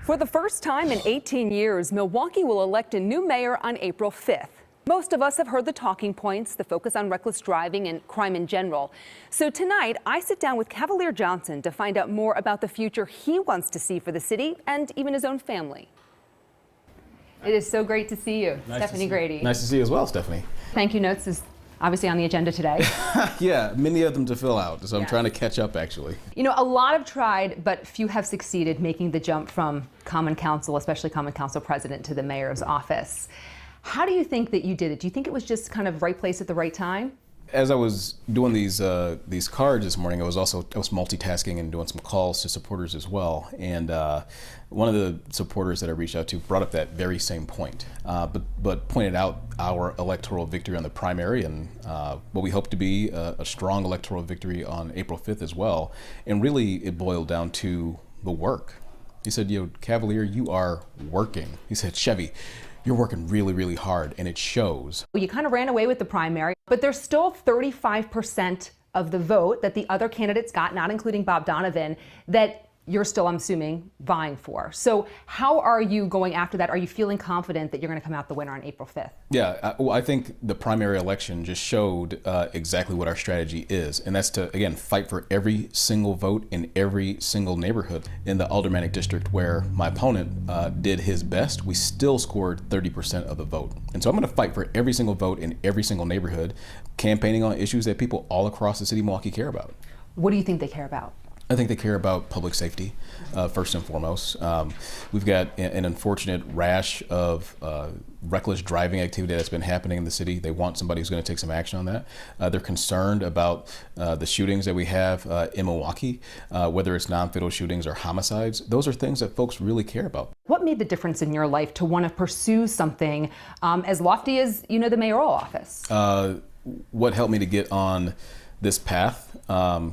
For the first time in 18 years, Milwaukee will elect a new mayor on April 5th. Most of us have heard the talking points, the focus on reckless driving and crime in general. So tonight, I sit down with Cavalier Johnson to find out more about the future he wants to see for the city and even his own family. It is so great to see you, Stephanie Grady. Nice to see you as well, Stephanie. Thank you notes is obviously on the agenda today. Yeah, many of them to fill out, so I'm trying to catch up, actually. You know, a lot have tried, but few have succeeded making the jump from Common Council, especially Common Council president, to the mayor's office. How do you think that you did it? Do you think it was just kind of right place at the right time? As I was doing these cards this morning, I was multitasking and doing some calls to supporters as well. And one of the supporters that I reached out to brought up that very same point, but pointed out our electoral victory on the primary and what we hope to be a strong electoral victory on April 5th as well. And really, it boiled down to the work. He said, "You know, Cavalier, you are working." He said, "Chevy, you're working really, really hard, and it shows." You kind of ran away with the primary, but there's still 35% of the vote that the other candidates got, not including Bob Donovan, that you're still, I'm assuming, vying for. So how are you going after that? Are you feeling confident that you're going to come out the winner on April 5th? Yeah, well, I think the primary election just showed exactly what our strategy is, and that's to, again, fight for every single vote in every single neighborhood. In the aldermanic district where my opponent did his best, we still scored 30% of the vote. And so I'm going to fight for every single vote in every single neighborhood, campaigning on issues that people all across the city of Milwaukee care about. What do you think they care about? I think they care about public safety, first and foremost. We've got an unfortunate rash of reckless driving activity that's been happening in the city. They want somebody who's going to take some action on that. They're concerned about the shootings that we have in Milwaukee, whether it's non-fatal shootings or homicides. Those are things that folks really care about. What made the difference in your life to want to pursue something as lofty as, you know, the mayoral office? What helped me to get on this path,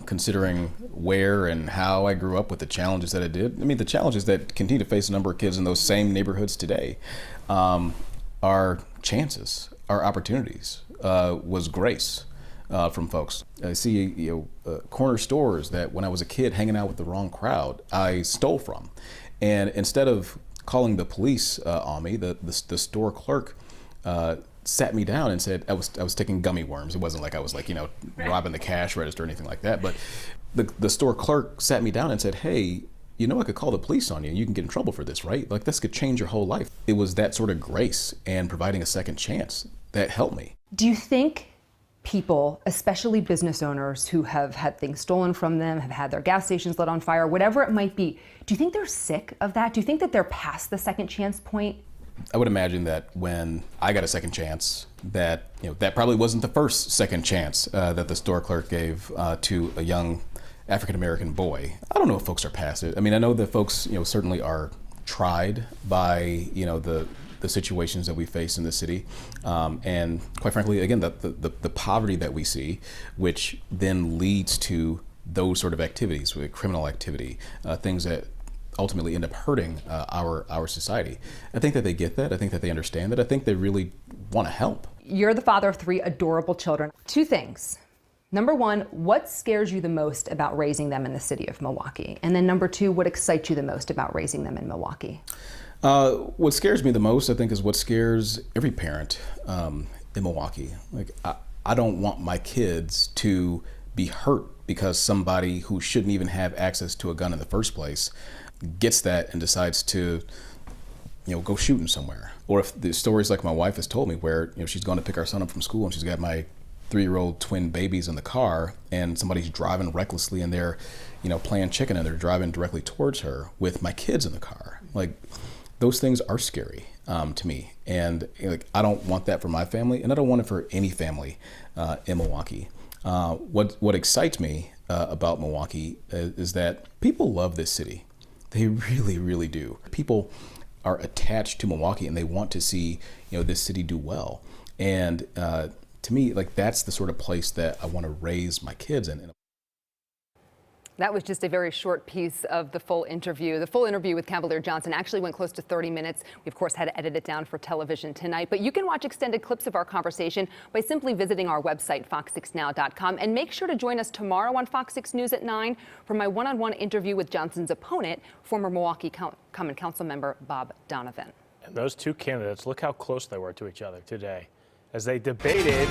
considering where and how I grew up with the challenges that I did. I mean, the challenges that continue to face a number of kids in those same neighborhoods today are chances, are opportunities, was grace from folks. I see corner stores that when I was a kid hanging out with the wrong crowd, I stole from. And instead of calling the police on me, the store clerk sat me down and said I was taking gummy worms. It wasn't like I was robbing the cash register or anything like that. But the store clerk sat me down and said, "Hey, you know I could call the police on you and you can get in trouble for this, right? Like this could change your whole life." It was that sort of grace and providing a second chance that helped me. Do you think people, especially business owners who have had things stolen from them, have had their gas stations lit on fire, whatever it might be, do you think they're sick of that? Do you think that they're past the second chance point? I would imagine that when I got a second chance, that that probably wasn't the first second chance that the store clerk gave to a young African-American boy. I don't know if folks are past it. I mean, I know that folks certainly are tried by the situations that we face in the city, and quite frankly, again, the poverty that we see, which then leads to those sort of activities, with criminal activity, things that ultimately end up hurting our society. I think that they get that. I think that they understand that. I think they really want to help. You're the father of 3 adorable children. 2 things. Number 1, what scares you the most about raising them in the city of Milwaukee? And then number 2, what excites you the most about raising them in Milwaukee? What scares me the most, I think, is what scares every parent in Milwaukee. Like, I don't want my kids to be hurt because somebody who shouldn't even have access to a gun in the first place gets that and decides to go shooting somewhere. Or if the stories like my wife has told me where she's going to pick our son up from school and she's got my 3-year-old twin babies in the car and somebody's driving recklessly and they're playing chicken and they're driving directly towards her with my kids in the car. Like, those things are scary to me, and I don't want that for my family, and I don't want it for any family in Milwaukee. What excites me about Milwaukee is that people love this city. They really, really do. People are attached to Milwaukee and they want to see, this city do well. And to me, that's the sort of place that I want to raise my kids in. That was just a very short piece of the full interview. The full interview with Cavalier Johnson actually went close to 30 minutes. We, of course, had to edit it down for television tonight. But you can watch extended clips of our conversation by simply visiting our website, fox6now.com. And make sure to join us tomorrow on Fox 6 News at 9 for my one-on-one interview with Johnson's opponent, former Milwaukee Common Council member Bob Donovan. And those two candidates, look how close they were to each other today as they debated.